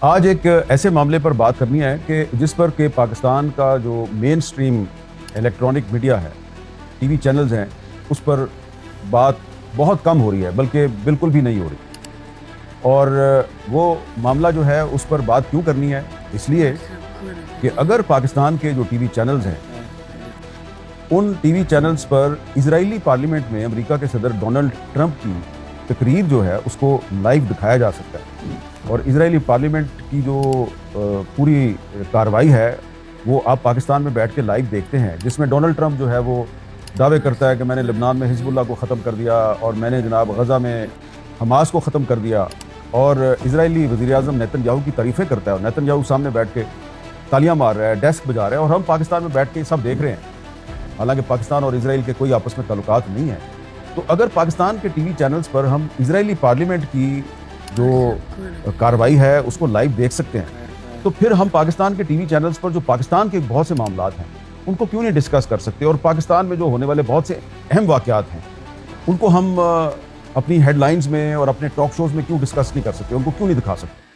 آج ایک ایسے معاملے پر بات کرنی ہے کہ جس پر کہ پاکستان کا جو مین سٹریم الیکٹرانک میڈیا ہے، ٹی وی چینلز ہیں، اس پر بات بہت کم ہو رہی ہے، بلکہ بالکل بھی نہیں ہو رہی۔ اور وہ معاملہ جو ہے اس پر بات کیوں کرنی ہے؟ اس لیے کہ اگر پاکستان کے جو ٹی وی چینلز ہیں، ان ٹی وی چینلز پر اسرائیلی پارلیمنٹ میں امریکہ کے صدر ڈونلڈ ٹرمپ کی تقریر جو ہے اس کو لائیو دکھایا جا سکتا ہے، اور اسرائیلی پارلیمنٹ کی جو پوری کارروائی ہے وہ آپ پاکستان میں بیٹھ کے لائیو دیکھتے ہیں، جس میں ڈونلڈ ٹرمپ جو ہے وہ دعوے کرتا ہے کہ میں نے لبنان میں حزب اللہ کو ختم کر دیا، اور میں نے جناب غزہ میں حماس کو ختم کر دیا، اور اسرائیلی وزیر اعظم نیتن یاہو کی تعریفیں کرتا ہے، اور نیتن یاہو سامنے بیٹھ کے تالیاں مار رہا ہے، ڈیسک بجا رہا ہے، اور ہم پاکستان میں بیٹھ کے یہ سب دیکھ رہے ہیں، حالانکہ پاکستان اور اسرائیل کے کوئی آپس میں تعلقات نہیں ہیں۔ تو اگر پاکستان کے ٹی وی چینلز پر ہم اسرائیلی پارلیمنٹ کی جو کارروائی ہے اس کو لائیو دیکھ سکتے ہیں، تو پھر ہم پاکستان کے ٹی وی چینلز پر جو پاکستان کے بہت سے معاملات ہیں ان کو کیوں نہیں ڈسکس کر سکتے، اور پاکستان میں جو ہونے والے بہت سے اہم واقعات ہیں ان کو ہم اپنی ہیڈ لائنز میں اور اپنے ٹاک شوز میں کیوں ڈسکس نہیں کر سکتے، ان کو کیوں نہیں دکھا سکتے؟